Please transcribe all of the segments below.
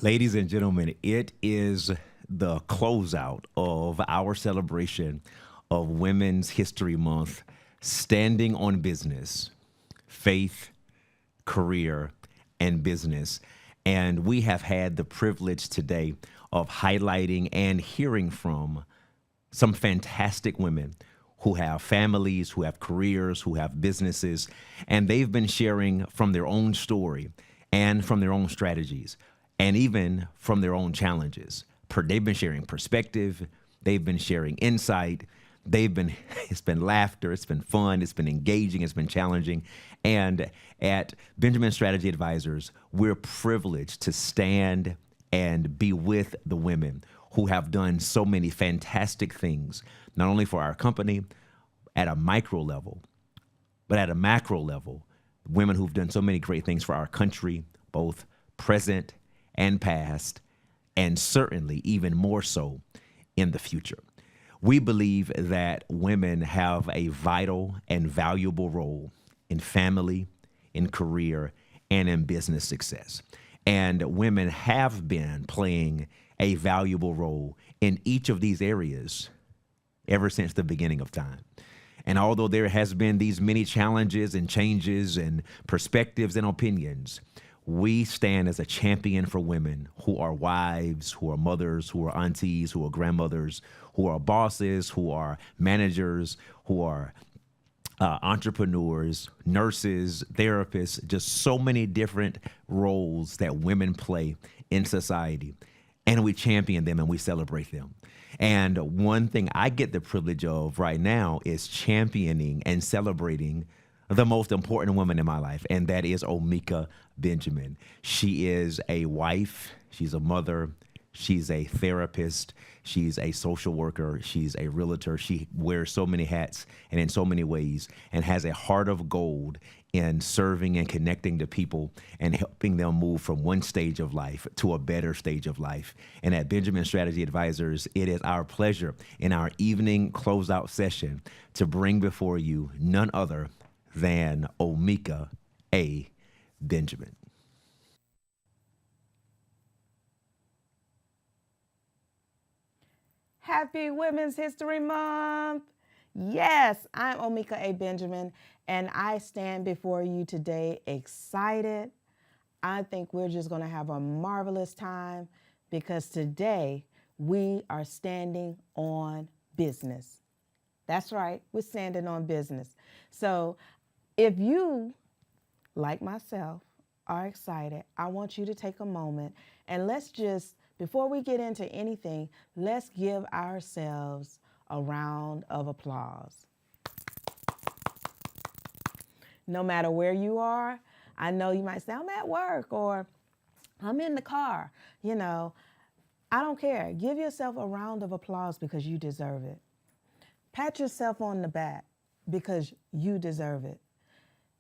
Ladies and gentlemen, it is the closeout of our celebration of Women's History Month, standing on business, faith, career, and business. And we have had the privilege today of highlighting and hearing from some fantastic women who have families, who have careers, who have businesses, and they've been sharing from their own story and from their own strategies and even from their own challenges. They've been sharing perspective, they've been sharing insight, they've been it's been laughter, it's been fun, it's been engaging, it's been challenging. And at Benjamin Strategy Advisors, we're privileged to stand and be with the women who have done so many fantastic things, not only for our company at a micro level, but at a macro level, women who've done so many great things for our country, both present and past, and certainly even more so in the future. We believe that women have a vital and valuable role in family, in career, and in business success. And women have been playing a valuable role in each of these areas ever since the beginning of time. And although there has been these many challenges and changes and perspectives and opinions, we stand as a champion for women who are wives, who are mothers, who are aunties, who are grandmothers, who are bosses, who are managers, who are entrepreneurs, nurses, therapists, just so many different roles that women play in society. And we champion them and we celebrate them. And one thing I get the privilege of right now is championing and celebrating the most important woman in my life, and that is Omeka Benjamin. She is a wife, she's a mother, she's a therapist, she's a social worker, she's a realtor. She wears so many hats and in so many ways and has a heart of gold in serving and connecting to people and helping them move from one stage of life to a better stage of life. And at Benjamin Strategy Advisors, it is our pleasure in our evening closeout session to bring before you none other than Omeka A. Benjamin. Happy Women's History Month! Yes, I'm Omeka A. Benjamin, and I stand before you today excited. I think we're just going to have a marvelous time because today we are standing on business. That's right, we're standing on business. So if you, like myself, are excited, I want you to take a moment and let's just, before we get into anything, let's give ourselves a round of applause. No matter where you are, I know you might say, I'm at work or I'm in the car. You know, I don't care. Give yourself a round of applause because you deserve it. Pat yourself on the back because you deserve it.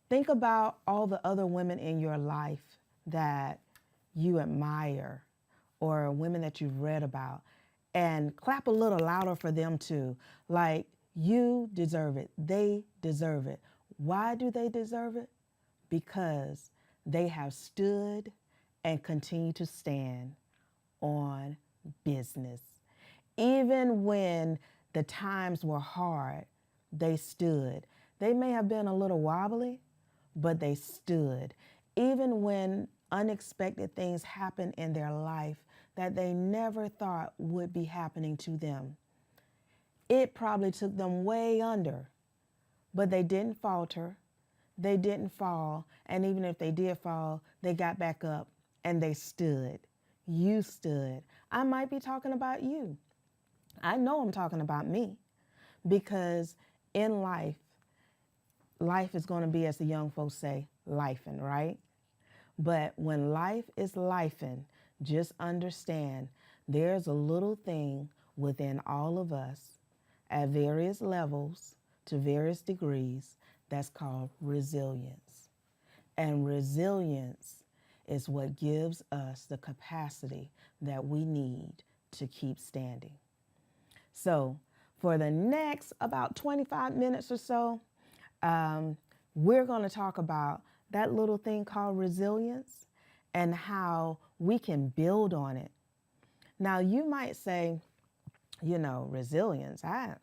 Think about all the other women in your life that you admire or women that you've read about and clap a little louder for them too. Like, you deserve it. They deserve it. Why do they deserve it? Because they have stood and continue to stand on business. Even when the times were hard, they stood. They may have been a little wobbly, but they stood. Even when unexpected things happened in their life that they never thought would be happening to them. It probably took them way under, but they didn't falter. They didn't fall. And even if they did fall, they got back up and they stood. You stood. I might be talking about you. I know I'm talking about me because in life, life is going to be, as the young folks say, lifing, right? But when life is lifing, just understand there's a little thing within all of us at various levels to various degrees that's called resilience. And resilience is what gives us the capacity that we need to keep standing. So for the next about 25 minutes or so, we're going to talk about that little thing called resilience and how we can build on it. Now, you might say, resilience. I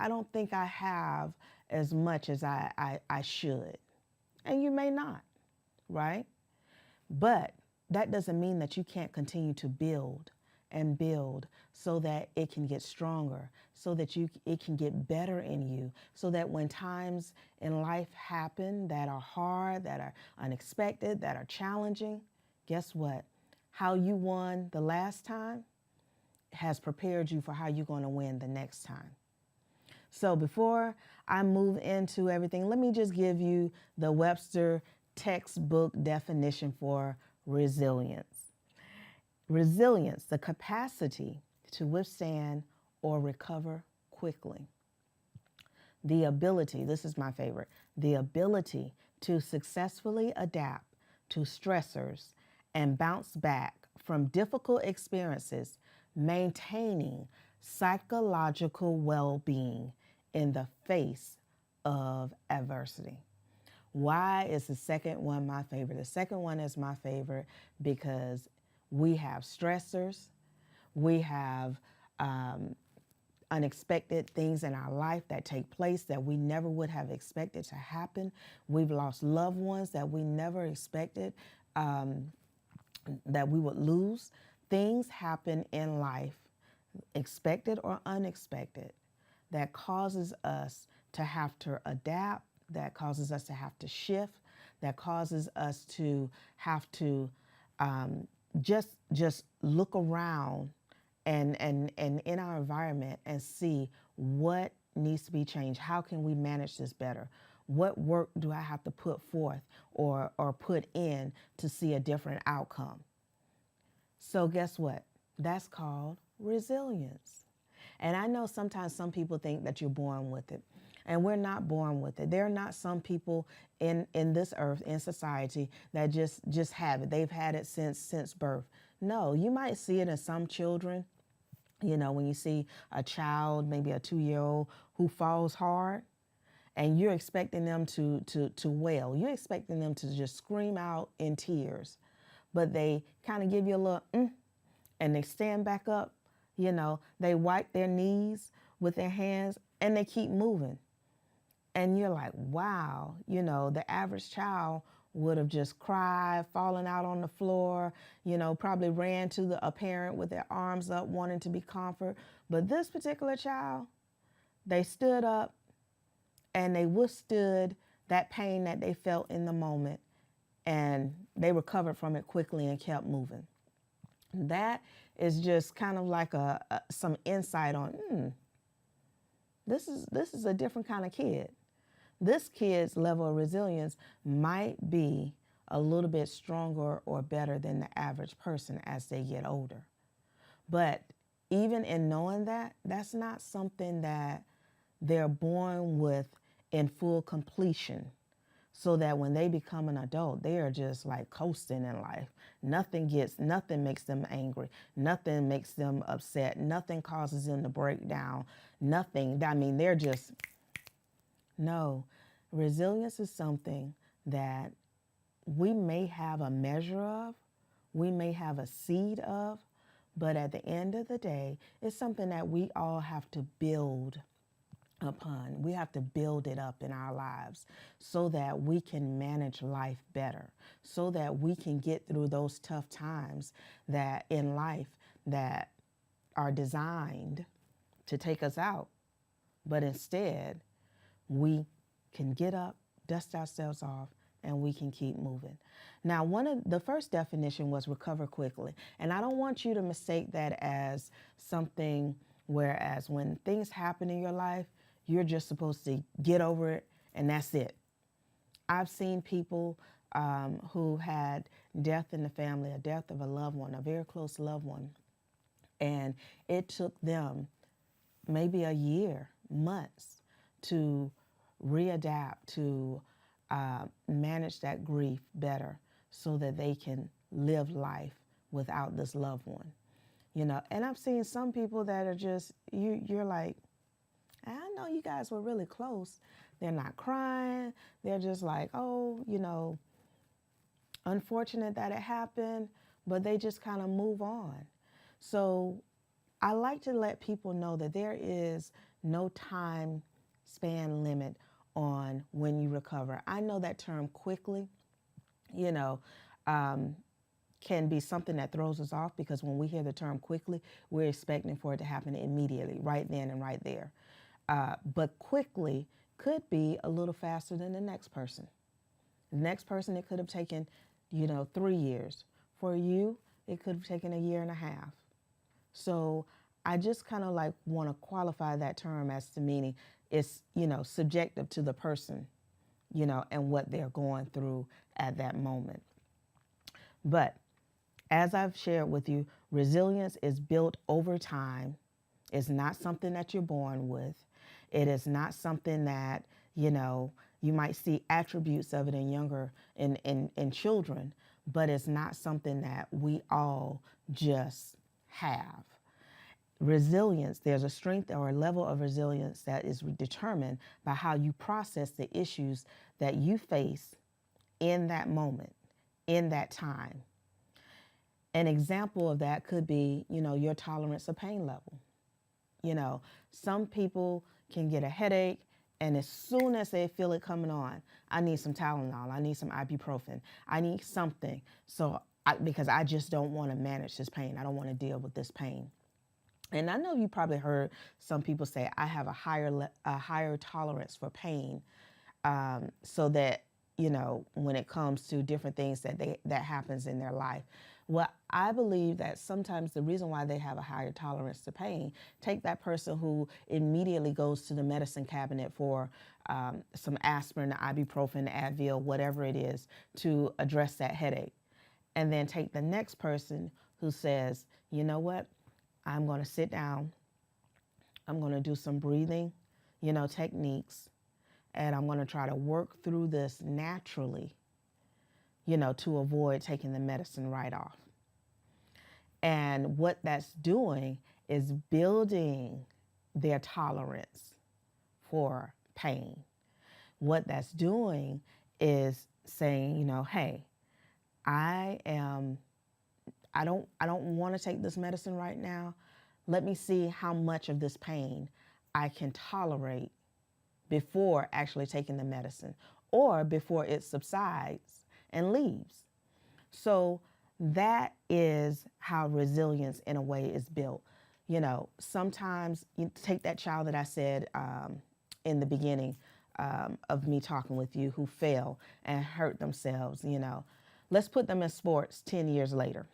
don't think I have as much as I should. And you may not, right? But that doesn't mean that you can't continue to build and build so that it can get stronger, so that it can get better in you, so that when times in life happen that are hard, that are unexpected, that are challenging, guess what? How you won the last time has prepared you for how you're going to win the next time. So before I move into everything, let me just give you the Webster textbook definition for resilience. Resilience, the capacity to withstand or recover quickly. The ability, this is my favorite, the ability to successfully adapt to stressors and bounce back from difficult experiences, maintaining psychological well-being in the face of adversity. Why is the second one my favorite? The second one is my favorite because we have stressors, we have unexpected things in our life that take place that we never would have expected to happen. We've lost loved ones that we never expected that we would lose. Things happen in life, expected or unexpected, that causes us to have to adapt, that causes us to have to shift, that causes us to have to just look around and in our environment and see what needs to be changed. How can we manage this better? What work do I have to put forth or put in to see a different outcome? So guess what? That's called resilience. And I know sometimes some people think that you're born with it. And we're not born with it. There are not some people in this earth, in society, that just have it. They've had it since birth. No, you might see it in some children. When you see a child, maybe a 2-year-old, who falls hard, and you're expecting them to wail. You're expecting them to just scream out in tears. But they kind of give you a little, and they stand back up. They wipe their knees with their hands, and they keep moving. And you're like, wow, the average child would have just cried, fallen out on the floor, probably ran to a parent with their arms up, wanting to be comforted. But this particular child, they stood up and they withstood that pain that they felt in the moment, and they recovered from it quickly and kept moving. That is just kind of like some insight on, this is a different kind of kid. This kid's level of resilience might be a little bit stronger or better than the average person as they get older. But even in knowing that, that's not something that they're born with in full completion, so that when they become an adult, they are just like coasting in life. Nothing makes them angry. Nothing makes them upset. Nothing causes them to break down. Nothing. They're just... No, resilience is something that we may have a measure of, we may have a seed of, but at the end of the day, it's something that we all have to build upon. We have to build it up in our lives so that we can manage life better, so that we can get through those tough times that in life that are designed to take us out. But instead, we can get up, dust ourselves off, and we can keep moving. Now, the first definition was recover quickly. And I don't want you to mistake that as something whereas when things happen in your life, you're just supposed to get over it and that's it. I've seen people who had death in the family, a death of a loved one, a very close loved one. And it took them maybe a year, months, to readapt, to manage that grief better so that they can live life without this loved one. And I've seen some people that are just, you're like, I know you guys were really close. They're not crying. They're just like, oh, unfortunate that it happened, but they just kind of move on. So I like to let people know that there is no time span limit on when you recover. I know that term quickly, you know, um, can be something that throws us off because when we hear the term quickly, we're expecting for it to happen immediately, right then and right there. But quickly could be a little faster than the next person. The next person, it could have taken, 3 years. For you, it could have taken a year and a half. So I just kind of like want to qualify that term as to meaning it's, subjective to the person, and what they're going through at that moment. But as I've shared with you, resilience is built over time. It's not something that you're born with. It is not something that, you might see attributes of it in children, but it's not something that we all just have. Resilience, there's a strength or a level of resilience that is determined by how you process the issues that you face in that moment, in that time. An example of that could be, your tolerance of pain level. Some people can get a headache, and as soon as they feel it coming on, I need some Tylenol, I need some ibuprofen, I need something. Because I just don't want to manage this pain. I don't want to deal with this pain. And I know you probably heard some people say, I have a higher tolerance for pain, so that, when it comes to different things that happens in their life. Well, I believe that sometimes the reason why they have a higher tolerance to pain, take that person who immediately goes to the medicine cabinet for some aspirin, ibuprofen, Advil, whatever it is, to address that headache. And then take the next person who says, you know what, I'm going to sit down, I'm going to do some breathing, techniques, and I'm going to try to work through this naturally, to avoid taking the medicine right off. And what that's doing is building their tolerance for pain. What that's doing is saying, hey, I don't want to take this medicine right now. Let me see how much of this pain I can tolerate before actually taking the medicine or before it subsides and leaves. So that is how resilience in a way is built. Sometimes you take that child that I said in the beginning of me talking with you who fell and hurt themselves, let's put them in sports 10 years later.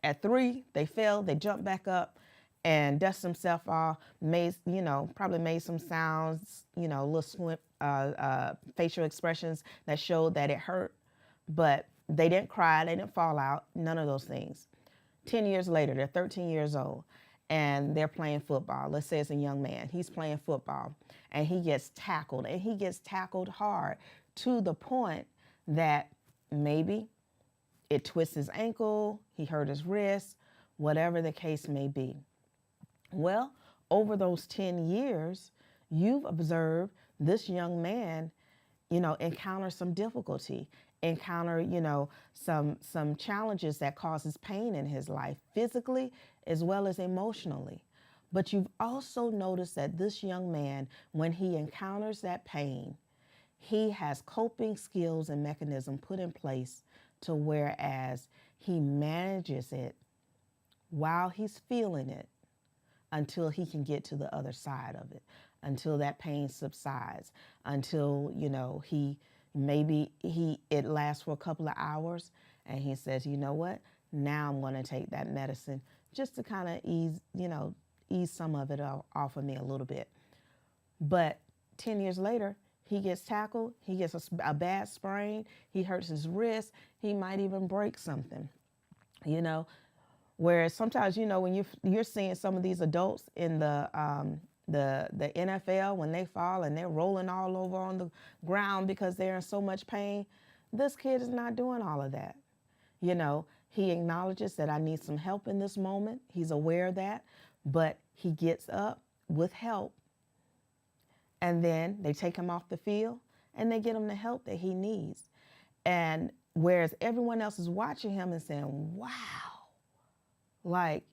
At 3, they fell, they jumped back up and dust themselves off, probably made some sounds, little facial expressions that showed that it hurt, but they didn't cry, they didn't fall out, none of those things. 10 years later, they're 13 years old and they're playing football. Let's say it's a young man, he's playing football and he gets tackled, and he gets tackled hard to the point that maybe it twists his ankle, he hurt his wrist, whatever the case may be. Well, over those 10 years, you've observed this young man, encounter some difficulty, encounter, some challenges that causes pain in his life, physically as well as emotionally. But you've also noticed that this young man, when he encounters that pain, he has coping skills and mechanism put in place to whereas he manages it while he's feeling it until he can get to the other side of it, until that pain subsides, until, it lasts for a couple of hours and he says, you know what, now I'm going to take that medicine just to kind of ease some of it off of me a little bit. But 10 years later, he gets tackled, he gets a bad sprain, he hurts his wrist, he might even break something, Whereas sometimes, when you're seeing some of these adults in the NFL, when they fall and they're rolling all over on the ground because they're in so much pain, this kid is not doing all of that. He acknowledges that I need some help in this moment. He's aware of that, but he gets up with help. And then they take him off the field and they get him the help that he needs. And Whereas everyone else is watching him and saying, wow, like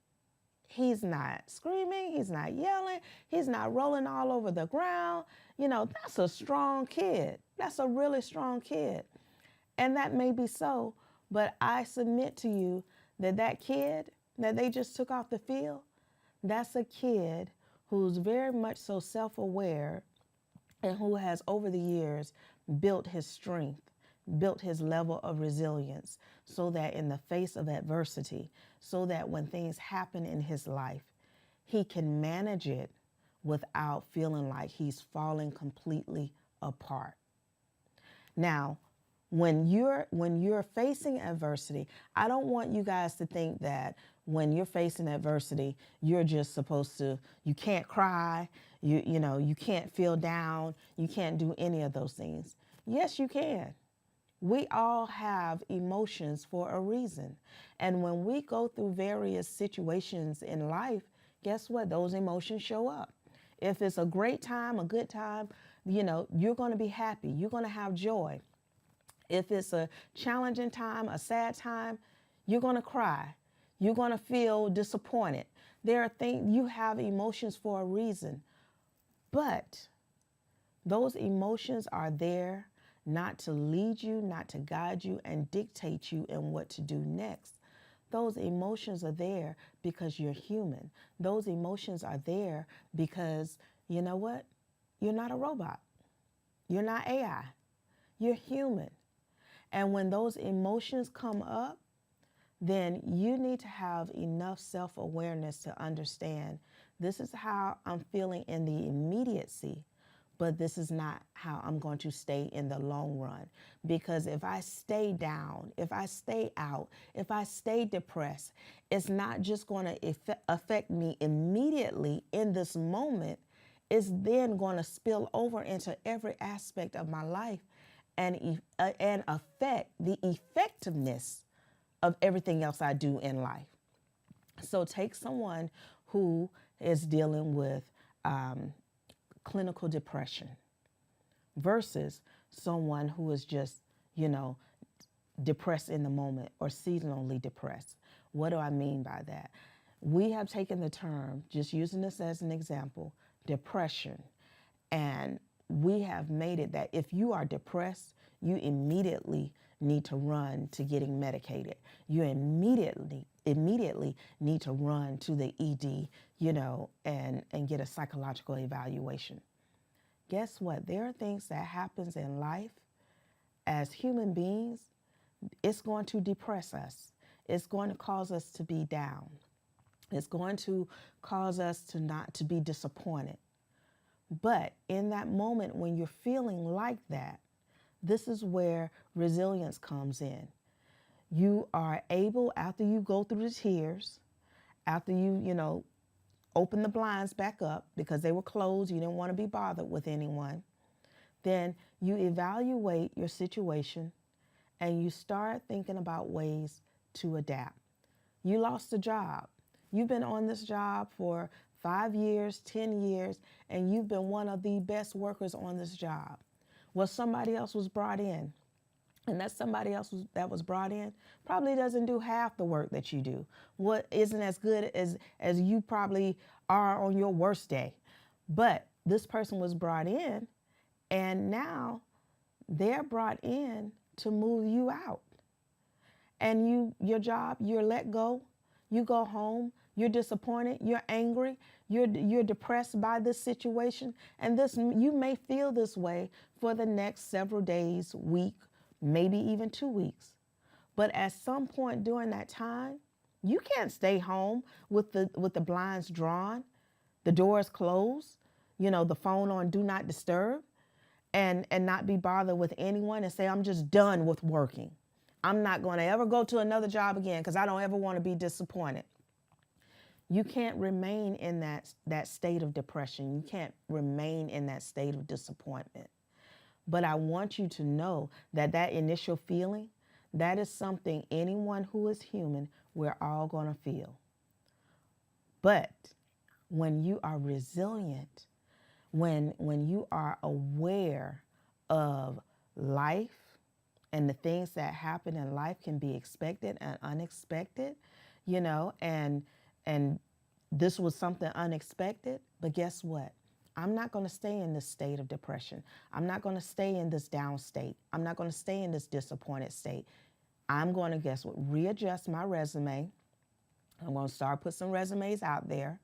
he's not screaming, he's not yelling, he's not rolling all over the ground. That's a strong kid. That's a really strong kid. And that may be so, but I submit to you that that kid that they just took off the field, that's a kid who's very much so self-aware and who has over the years built his strength, built his level of resilience, so that in the face of adversity, so that when things happen in his life, he can manage it without feeling like he's falling completely apart. Now, when you're facing adversity, I don't want you guys to think that when you're facing adversity, you're just supposed to, you can't cry, you can't feel down, you can't do any of those things. Yes, you can. We all have emotions for a reason. And when we go through various situations in life, guess what? Those emotions show up. If it's a great time, a good time, you're going to be happy. You're going to have joy. If it's a challenging time, a sad time, you're going to cry. You're going to feel disappointed. There are things, you have emotions for a reason. But those emotions are there not to lead you, not to guide you and dictate you in what to do next. Those emotions are there because you're human. Those emotions are there because, you know what? You're not a robot. You're not AI. You're human. And when those emotions come up, then you need to have enough self-awareness to understand this is how I'm feeling in the immediacy, but this is not how I'm going to stay in the long run. Because if I stay down, if I stay out, if I stay depressed, it's not just going to affect me immediately in this moment. It's then going to spill over into every aspect of my life and affect the effectiveness of everything else I do in life. So take someone who is dealing with clinical depression versus someone who is just, depressed in the moment or seasonally depressed. What do I mean by that? We have taken the term, just using this as an example, depression, and we have made it that if you are depressed, you immediately need to run to getting medicated. You immediately need to run to the ED, and get a psychological evaluation. Guess what? There are things that happens in life as human beings. It's going to depress us. It's going to cause us to be down. It's going to cause us to be disappointed. But in that moment when you're feeling like that, this is where resilience comes in. You are able, after you go through the tears, after you, open the blinds back up because they were closed, you didn't want to be bothered with anyone, then you evaluate your situation and you start thinking about ways to adapt. You lost a job. You've been on this job for 5 years, 10 years, and you've been one of the best workers on this job. Well, somebody else was brought in, and that somebody else that was brought in probably doesn't do half the work that you do. What isn't as good as you probably are on your worst day. But this person was brought in, and now they're brought in to move you out. And your job, you're let go, you go home, you're disappointed, you're angry, you're depressed by this situation, and you may feel this way for the next several days, week, maybe even 2 weeks. But at some point during that time, you can't stay home with the blinds drawn, the doors closed, the phone on do not disturb, and not be bothered with anyone and say, I'm just done with working. I'm not going to ever go to another job again because I don't ever want to be disappointed. You can't remain in that state of depression. You can't remain in that state of disappointment. But I want you to know that initial feeling, that is something anyone who is human, we're all going to feel. But when you are resilient, when you are aware of life And the things that happen in life can be expected and unexpected, and this was something unexpected, but guess what? I'm not going to stay in this state of depression. I'm not going to stay in this down state. I'm not going to stay in this disappointed state. I'm going to, guess what, readjust my resume. I'm going to start put some resumes out there.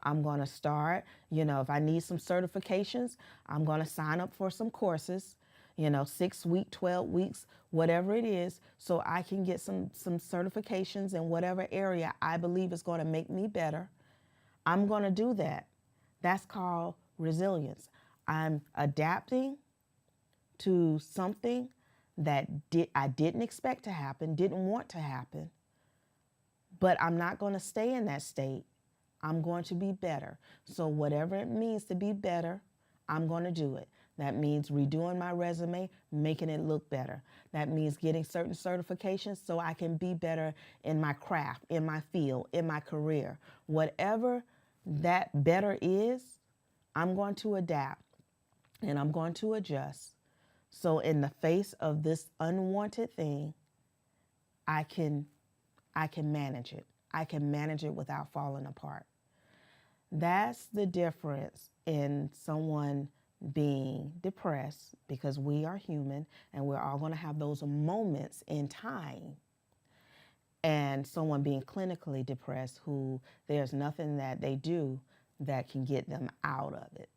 I'm going to start, if I need some certifications, I'm going to sign up for some courses, 6 weeks, 12 weeks, whatever it is, so I can get some certifications in whatever area I believe is going to make me better. I'm going to do that. That's called resilience. I'm adapting to something that I didn't expect to happen, didn't want to happen, but I'm not going to stay in that state. I'm going to be better. So whatever it means to be better, I'm going to do it. That means redoing my resume, making it look better. That means getting certain certifications so I can be better in my craft, in my field, in my career. Whatever that better is, I'm going to adapt and I'm going to adjust. So in the face of this unwanted thing, I can manage it. I can manage it without falling apart. That's the difference in someone being depressed, because we are human and we're all going to have those moments in time, and someone being clinically depressed who there's nothing that they do that can get them out of it.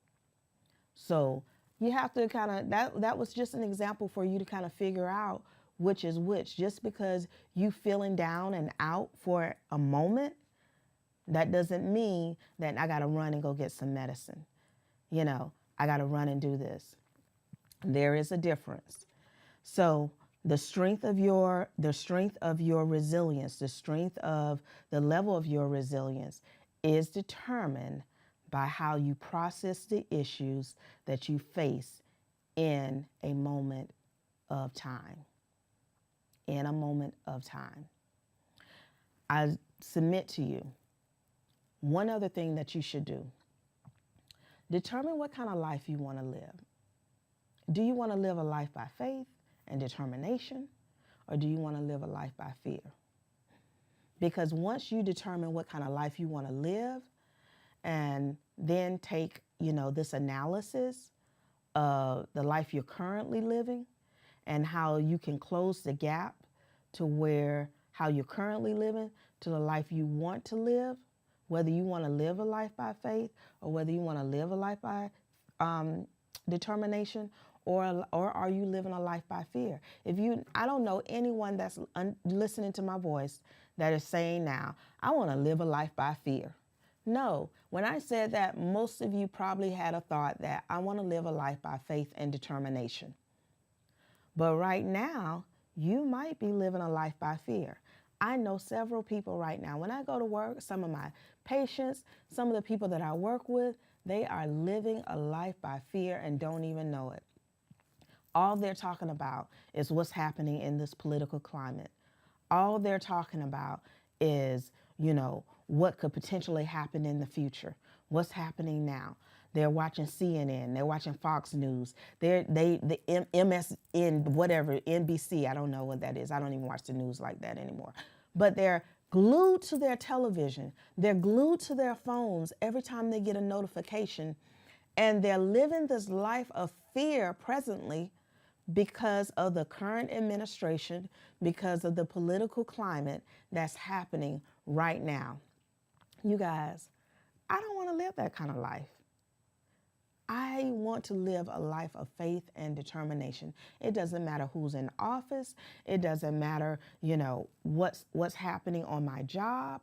So you have to kind of, that was just an example for you to kind of figure out which is which. Just because you feeling down and out for a moment, that doesn't mean that I got to run and go get some medicine. I got to run and do this. There is a difference. So the strength of your resilience, the strength of the level of your resilience is determined by how you process the issues that you face in a moment of time. In a moment of time. I submit to you one other thing that you should do. Determine what kind of life you want to live. Do you want to live a life by faith and determination, or do you want to live a life by fear? Because once you determine what kind of life you want to live, and then take, this analysis of the life you're currently living and how you can close the gap to where how you're currently living to the life you want to live, whether you want to live a life by faith or whether you want to live a life by determination, or are you living a life by fear? I don't know anyone that's listening to my voice that is saying now, I want to live a life by fear. No, when I said that, most of you probably had a thought that I want to live a life by faith and determination. But right now, you might be living a life by fear. I know several people right now, when I go to work, some of my patients, some of the people that I work with, they are living a life by fear and don't even know it. All they're talking about is what's happening in this political climate. All they're talking about is, what could potentially happen in the future, what's happening now. They're watching CNN, they're watching Fox News, the MSN, whatever, NBC, I don't know what that is. I don't even watch the news like that anymore. But they're glued to their television. They're glued to their phones every time they get a notification. And they're living this life of fear presently because of the current administration, because of the political climate that's happening right now. You guys, I don't want to live that kind of life. I want to live a life of faith and determination. It doesn't matter who's in office. It doesn't matter, what's happening on my job.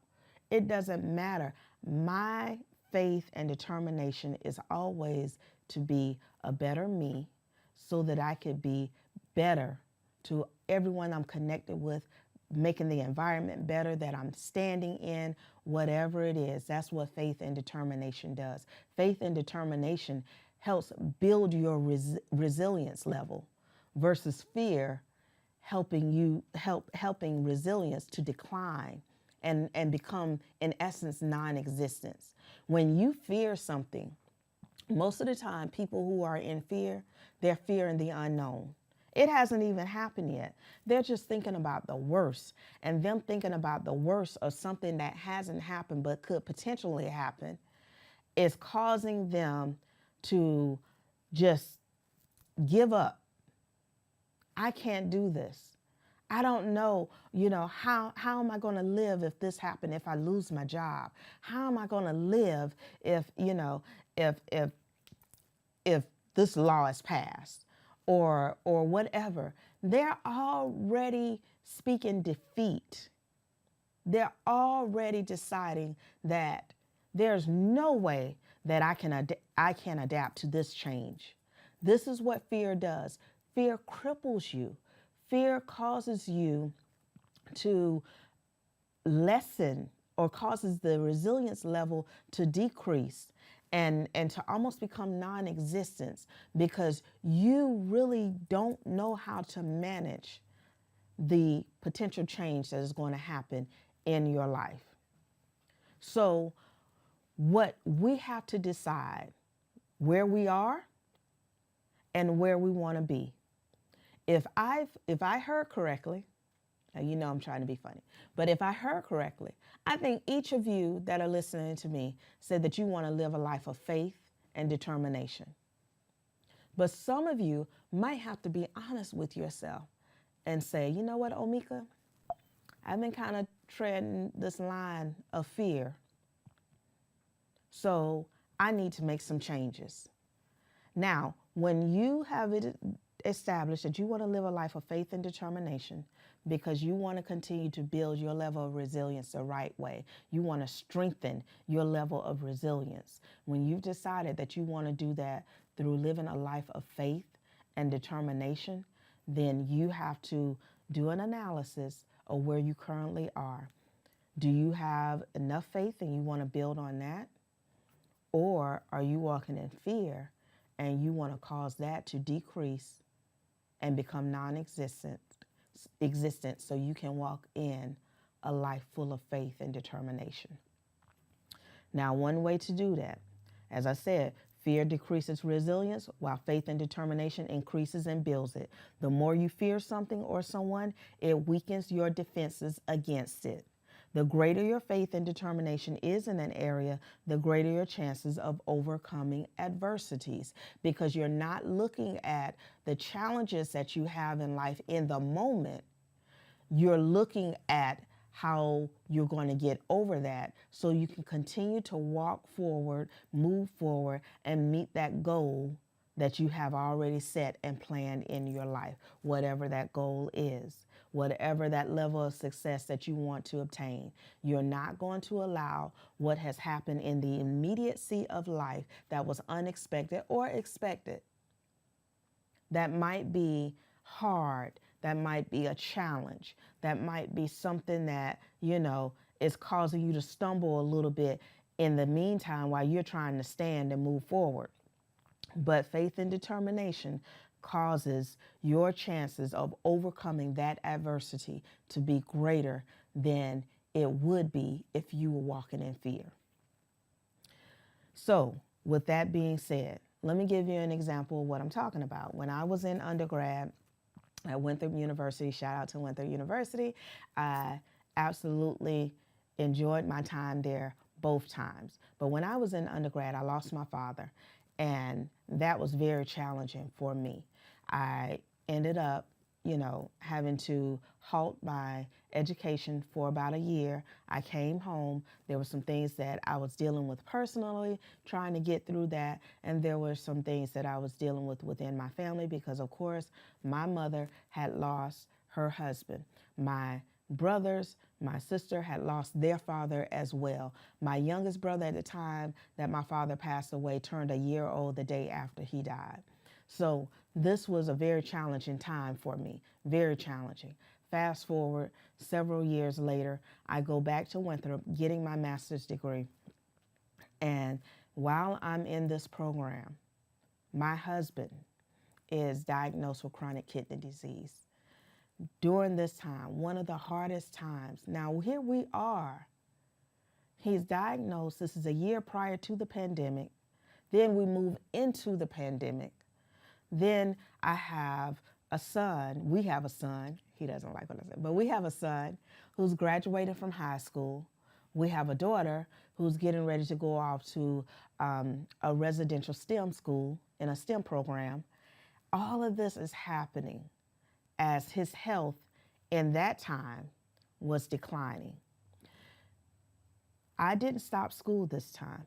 It doesn't matter. My faith and determination is always to be a better me so that I could be better to everyone I'm connected with, making the environment better that I'm standing in, whatever it is. That's what faith and determination does. Faith and determination helps build your resilience level versus fear helping resilience to decline and become, in essence, non-existence. When you fear something, most of the time, people who are in fear, they're fearing the unknown. It hasn't even happened yet. They're just thinking about the worst. And them thinking about the worst of something that hasn't happened but could potentially happen is causing them to just give up. I can't do this. I don't know, how am I going to live if this happened, if I lose my job? How am I going to live if, if this law is passed or whatever? They're already speaking defeat. They're already deciding that there's no way that I can adapt to this change. This is what fear does. Fear cripples you. Fear causes you to lessen or causes the resilience level to decrease and to almost become non-existent because you really don't know how to manage the potential change that is going to happen in your life. So what we have to decide where we are and where we want to be. If I heard correctly, now I'm trying to be funny, but if I heard correctly, I think each of you that are listening to me said that you want to live a life of faith and determination. But some of you might have to be honest with yourself and say, you know what, Omeka, I've been kind of treading this line of fear, so I need to make some changes. Now, when you have it established that you want to live a life of faith and determination because you want to continue to build your level of resilience the right way, you want to strengthen your level of resilience. When you've decided that you want to do that through living a life of faith and determination, then you have to do an analysis of where you currently are. Do you have enough faith and you want to build on that? Or are you walking in fear and you want to cause that to decrease and become non-existent so you can walk in a life full of faith and determination? Now, one way to do that, as I said, fear decreases resilience while faith and determination increases and builds it. The more you fear something or someone, it weakens your defenses against it. The greater your faith and determination is in an area, the greater your chances of overcoming adversities, because you're not looking at the challenges that you have in life in the moment. You're looking at how you're going to get over that so you can continue to walk forward, move forward, and meet that goal that you have already set and planned in your life, whatever that goal is, whatever that level of success that you want to obtain. You're not going to allow what has happened in the immediacy of life that was unexpected or expected, that might be hard, that might be a challenge, that might be something that, is causing you to stumble a little bit in the meantime while you're trying to stand and move forward. But faith and determination causes your chances of overcoming that adversity to be greater than it would be if you were walking in fear. So, with that being said, let me give you an example of what I'm talking about. When I was in undergrad at Winthrop University, shout out to Winthrop University, I absolutely enjoyed my time there both times. But when I was in undergrad, I lost my father. And that was very challenging for me. I ended up, having to halt my education for about a year. I came home. There were some things that I was dealing with personally, trying to get through that. And there were some things that I was dealing with within my family because, of course, my mother had lost her husband. My brothers, my sister had lost their father as well. My youngest brother at the time that my father passed away turned a year old the day after he died. So this was a very challenging time for me, very challenging. Fast forward several years later, I go back to Winthrop getting my master's degree. And while I'm in this program, my husband is diagnosed with chronic kidney disease. During this time, one of the hardest times. Now, here we are. He's diagnosed. This is a year prior to the pandemic. Then we move into the pandemic. Then I have a son. We have a son. He doesn't like what I said, but we have a son who's graduating from high school. We have a daughter who's getting ready to go off to a residential STEM school in a STEM program. All of this is happening as his health in that time was declining. I didn't stop school this time.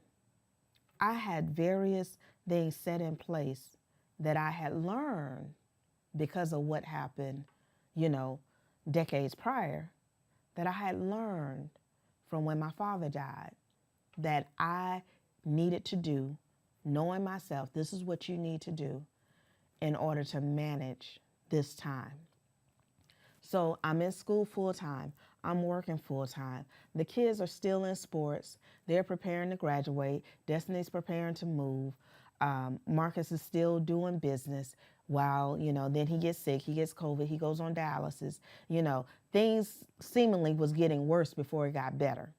I had various things set in place that I had learned because of what happened, you know, decades prior, that I had learned from when my father died that I needed to do, knowing myself, this is what you need to do in order to manage this time. So I'm in school full time. I'm working full time. The kids are still in sports. They're preparing to graduate. Destiny's preparing to move. Marcus is still doing business while, then he gets sick. He gets COVID. He goes on dialysis. Things seemingly was getting worse before it got better.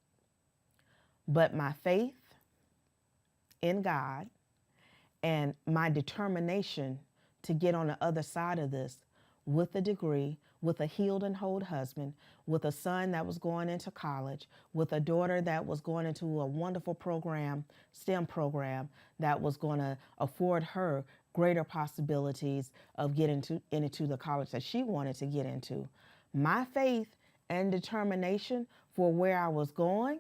But my faith in God and my determination to get on the other side of this with a degree, with a healed and whole husband, with a son that was going into college, with a daughter that was going into a wonderful program, STEM program, that was going to afford her greater possibilities of getting into the college that she wanted to get into. My faith and determination for where I was going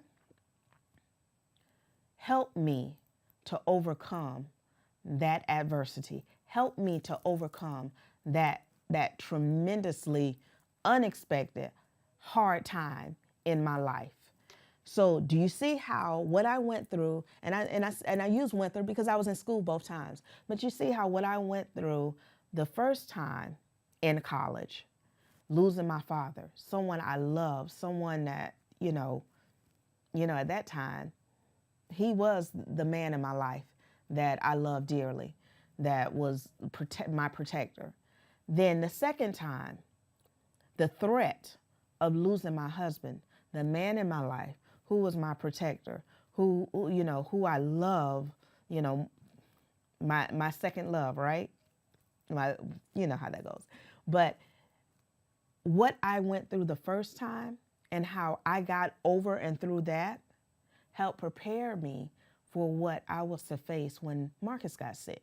helped me to overcome that adversity, helped me to overcome that tremendously unexpected hard time in my life. So do you see how what I went through, and I use went through because I was in school both times, but you see how what I went through the first time in college, losing my father, someone I loved, someone that, at that time, he was the man in my life that I loved dearly, that was my protector. Then the second time, the threat of losing my husband, the man in my life who was my protector, who I love, my second love, right? You know how that goes. But what I went through the first time and how I got over and through that helped prepare me for what I was to face when Marcus got sick,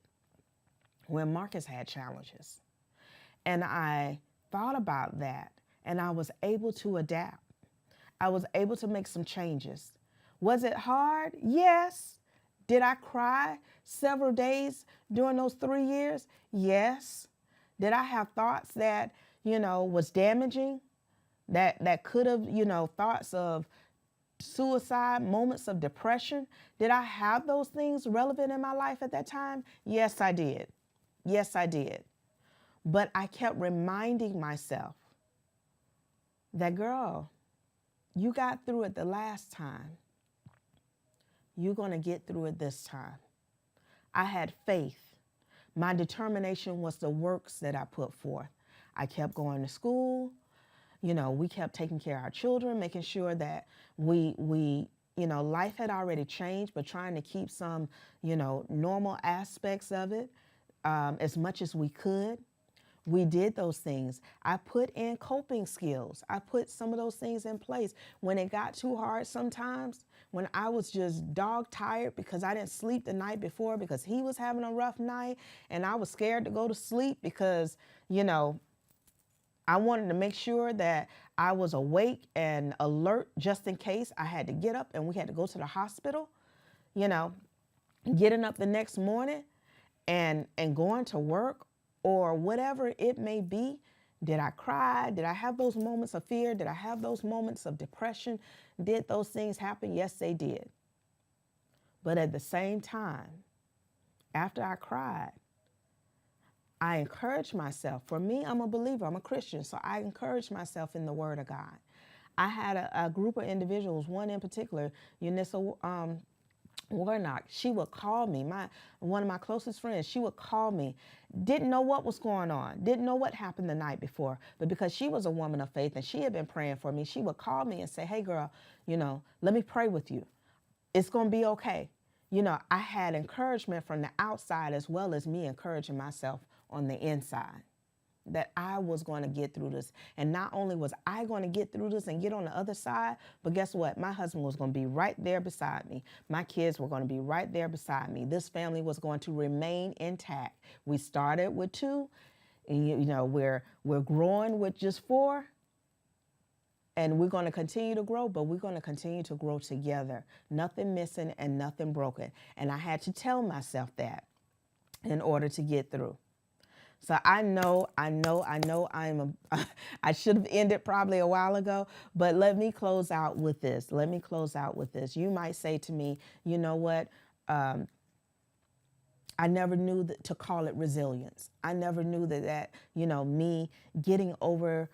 when Marcus had challenges. And I thought about that, and I was able to adapt. I was able to make some changes. Was it hard? Yes. Did I cry several days during those 3 years? Yes. Did I have thoughts that, was damaging, that could have, thoughts of suicide, moments of depression? Did I have those things relevant in my life at that time? Yes, I did. Yes, I did. But I kept reminding myself that, girl, you got through it the last time. You're going to get through it this time. I had faith. My determination was the works that I put forth. I kept going to school. We kept taking care of our children, making sure that we life had already changed, but trying to keep some, normal aspects of it as much as we could. We did those things. I put in coping skills. I put some of those things in place. When it got too hard sometimes, when I was just dog tired because I didn't sleep the night before because he was having a rough night, and I was scared to go to sleep because, I wanted to make sure that I was awake and alert just in case I had to get up and we had to go to the hospital, getting up the next morning and going to work or whatever it may be. Did I cry? Did I have those moments of fear? Did I have those moments of depression? Did those things happen? Yes, they did. But at the same time, after I cried, I encouraged myself. For me, I'm a believer. I'm a Christian. So I encouraged myself in the Word of God. I had a group of individuals, one in particular, Eunice Warnock. She would call me, one of my closest friends. She would call me, didn't know what was going on, didn't know what happened the night before, but because she was a woman of faith and she had been praying for me, she would call me and say, hey girl, let me pray with you. It's going to be okay. I had encouragement from the outside as well as me encouraging myself on the inside. that I was going to get through this. And not only was I going to get through this and get on the other side, but guess what? My husband was going to be right there beside me. My kids were going to be right there beside me. This family was going to remain intact. We started with 2, and we're growing with just 4. And we're going to continue to grow, but we're going to continue to grow together. Nothing missing and nothing broken. And I had to tell myself that in order to get through. So I should have ended probably a while ago, but let me close out with this. You might say to me, you know what? I never knew to call it resilience. I never knew that me getting over,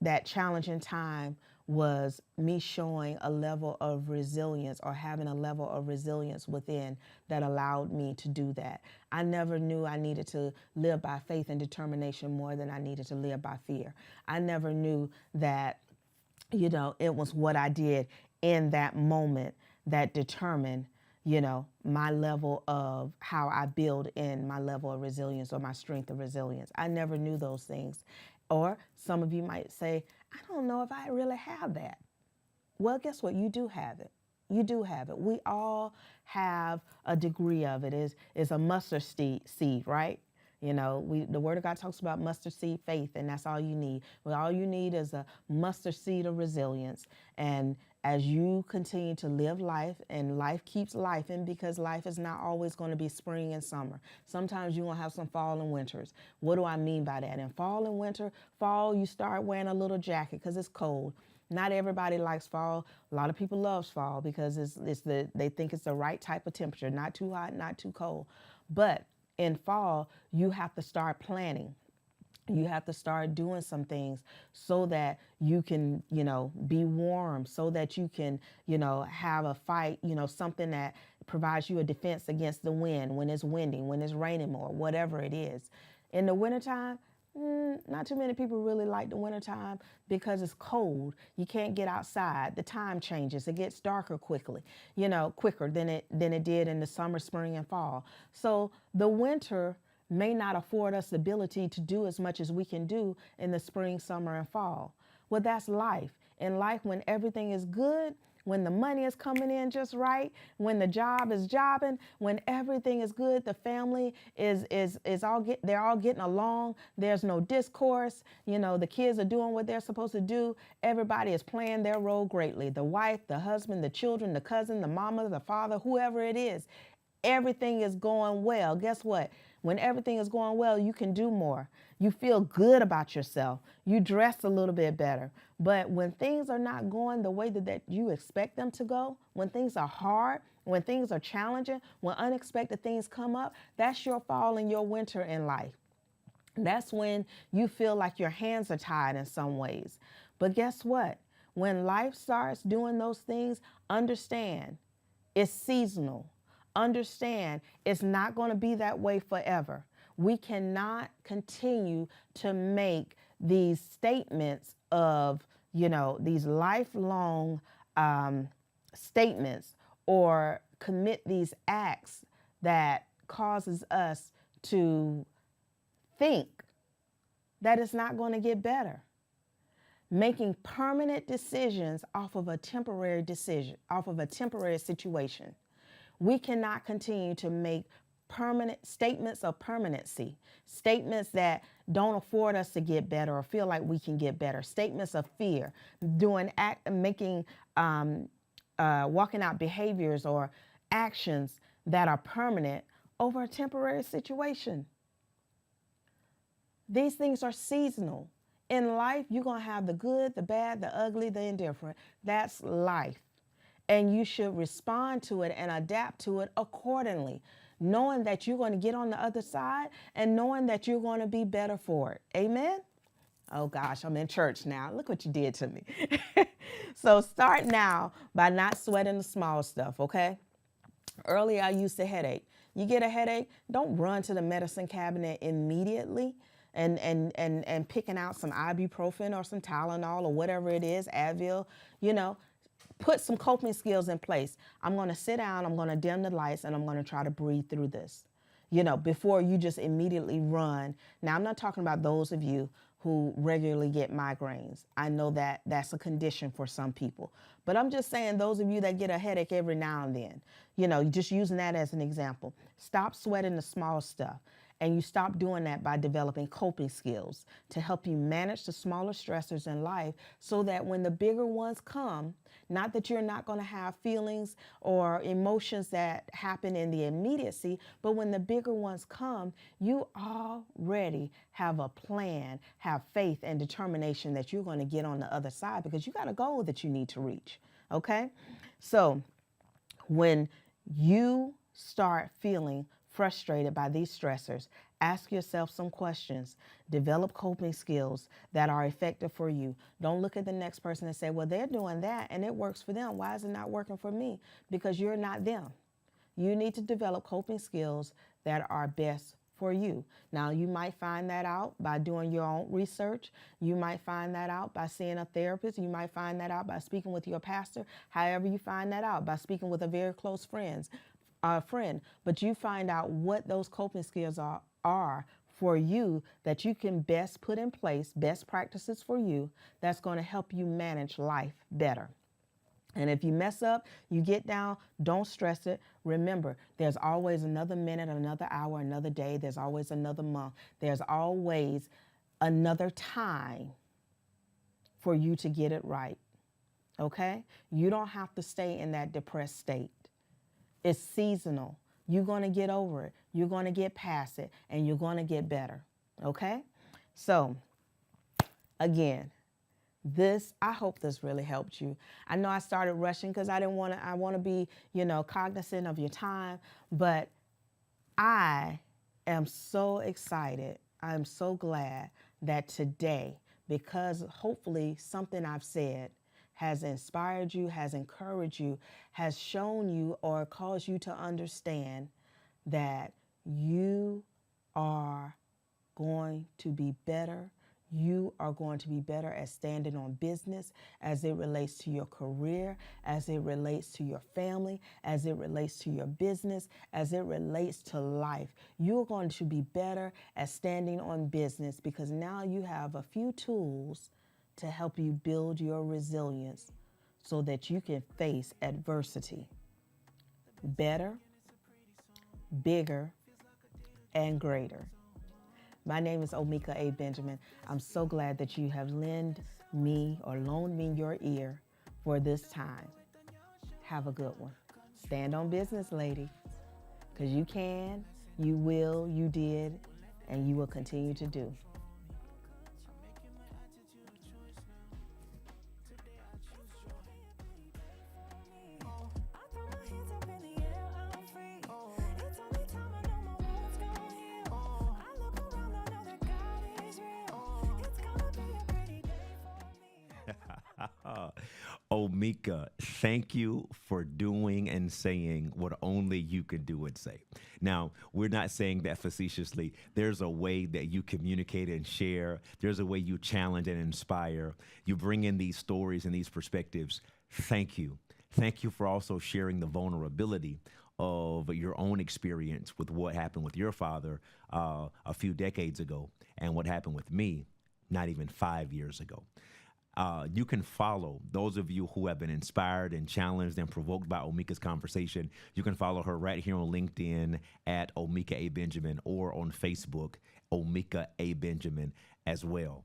that challenging time was me showing a level of resilience, or having a level of resilience within that allowed me to do that. I never knew I needed to live by faith and determination more than I needed to live by fear. I never knew that, it was what I did in that moment that determined, my level of how I build in my level of resilience, or my strength of resilience. I never knew those things. Or some of you might say, I don't know if I really have that. Well, guess what? You do have it. You do have it. We all have a degree of it. It's a mustard seed, right? The Word of God talks about mustard seed faith, and that's all you need. Well, all you need is a mustard seed of resilience. And as you continue to live life, and life keeps lifing, because life is not always going to be spring and summer. Sometimes you're going to have some fall and winters. What do I mean by that? In fall and winter, fall, you start wearing a little jacket because it's cold. Not everybody likes fall. A lot of people love fall because they think it's the right type of temperature, not too hot, not too cold. But in fall, you have to start planning. You have to start doing some things so that you can, be warm, so that you can, have a fight, something that provides you a defense against the wind when it's windy, when it's raining more, whatever it is. In the wintertime, not too many people really like the wintertime because it's cold. You can't get outside. The time changes. It gets darker quickly, quicker than it did in the summer, spring, and fall. So the winter may not afford us the ability to do as much as we can do in the spring, summer, and fall. Well, that's life. In life, when everything is good, when the money is coming in just right, when the job is jobbing, when everything is good, the family they're all getting along. There's no discourse. The kids are doing what they're supposed to do. Everybody is playing their role greatly. The wife, the husband, the children, the cousin, the mama, the father, whoever it is. Everything is going well. Guess what? When everything is going well, you can do more. You feel good about yourself. You dress a little bit better. But when things are not going the way that you expect them to go, when things are hard, when things are challenging, when unexpected things come up, that's your fall and your winter in life. That's when you feel like your hands are tied in some ways. But guess what? When life starts doing those things, understand it's seasonal. Understand it's not going to be that way forever. We cannot continue to make these statements of, these lifelong statements, or commit these acts that causes us to think that it's not going to get better. Making permanent decisions off of a temporary situation. We cannot continue to make permanent statements of permanency, statements that don't afford us to get better or feel like we can get better, statements of fear, walking out behaviors or actions that are permanent over a temporary situation. These things are seasonal. In life, you're going to have the good, the bad, the ugly, the indifferent. That's life. And you should respond to it and adapt to it accordingly, knowing that you're going to get on the other side and knowing that you're going to be better for it. Amen? Oh gosh, I'm in church now. Look what you did to me. So start now by not sweating the small stuff, okay? Earlier, I used a headache. You get a headache, don't run to the medicine cabinet immediately and picking out some ibuprofen or some Tylenol or whatever it is, Advil, Put some coping skills in place. I'm going to sit down, I'm going to dim the lights, and I'm going to try to breathe through this. before you just immediately run. Now, I'm not talking about those of you who regularly get migraines. I know that that's a condition for some people. But I'm just saying those of you that get a headache every now and then, just using that as an example. Stop sweating the small stuff. And you stop doing that by developing coping skills to help you manage the smaller stressors in life so that when the bigger ones come, not that you're not going to have feelings or emotions that happen in the immediacy, but when the bigger ones come, you already have a plan, have faith and determination that you're going to get on the other side because you got a goal that you need to reach. Okay? So when you start feeling frustrated by these stressors, ask yourself some questions. Develop coping skills that are effective for you. Don't look at the next person and say, well, they're doing that and it works for them. Why is it not working for me? Because you're not them. You need to develop coping skills that are best for you. Now, you might find that out by doing your own research. You might find that out by seeing a therapist. You might find that out by speaking with your pastor. However you find that out, by speaking with a very close friend. But you find out what those coping skills are for you that you can best put in place, best practices for you that's going to help you manage life better. And if you mess up, you get down, don't stress it. Remember, there's always another minute, another hour, another day. There's always another month. There's always another time for you to get it right. Okay? You don't have to stay in that depressed state. It's seasonal. You're going to get over it. You're going to get past it, and you're going to get better. Okay? So, again, I hope this really helped you. I know I started rushing because I want to be, cognizant of your time, but I am so excited. I'm so glad that today, because hopefully something I've said has inspired you, has encouraged you, has shown you or caused you to understand that you are going to be better. You are going to be better at standing on business as it relates to your career, as it relates to your family, as it relates to your business, as it relates to life. You're going to be better at standing on business because now you have a few tools to help you build your resilience so that you can face adversity better, bigger, and greater. My name is Omeka A. Benjamin. I'm so glad that you have loaned me your ear for this time. Have a good one. Stand on business, lady, because you can, you will, you did, and you will continue to do. Omeka, thank you for doing and saying what only you can do and say. Now, we're not saying that facetiously. There's a way that you communicate and share. There's a way you challenge and inspire. You bring in these stories and these perspectives. Thank you. Thank you for also sharing the vulnerability of your own experience with what happened with your father a few decades ago and what happened with me not even 5 years ago. You can follow those of you who have been inspired and challenged and provoked by Omeka's conversation. You can follow her right here on LinkedIn at Omeka A. Benjamin or on Facebook, Omeka A. Benjamin as well.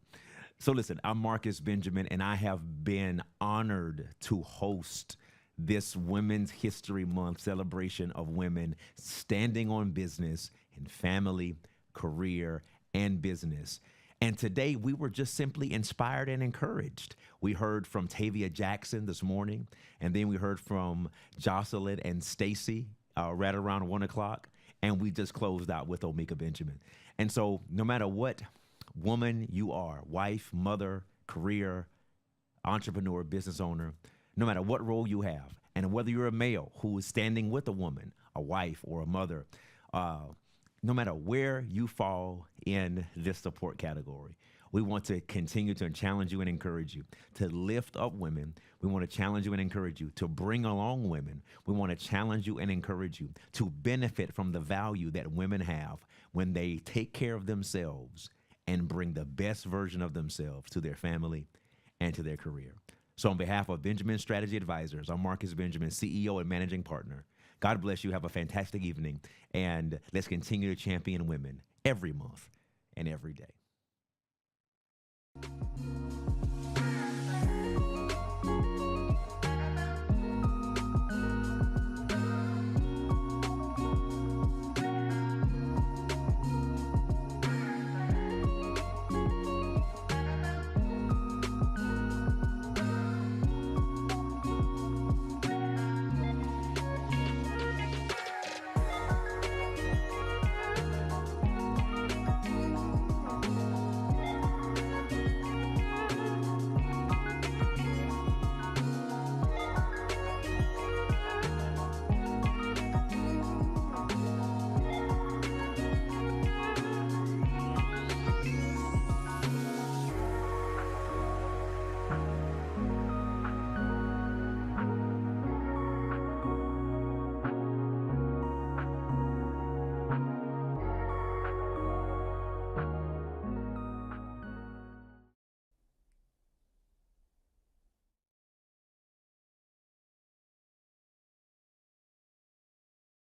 So listen, I'm Marcus Benjamin, and I have been honored to host this Women's History Month celebration of women standing on business in family, career, and business. And today we were just simply inspired and encouraged. We heard from Tavia Jackson this morning, and then we heard from Jossalyn and Stacey right around 1 o'clock, and we just closed out with Omeka Benjamin. And so no matter what woman you are, wife, mother, career, entrepreneur, business owner, no matter what role you have, and whether you're a male who is standing with a woman, a wife or a mother, no matter where you fall in this support category, We want to continue to challenge you and encourage you to lift up women. We want to challenge you and encourage you to bring along women. We want to challenge you and encourage you to benefit from the value that women have when they take care of themselves and bring the best version of themselves to their family and to their career. So on behalf of Benjamin Strategy Advisors, I'm Marcus Benjamin, CEO and Managing Partner. God bless you. Have a fantastic evening. And let's continue to champion women every month and every day.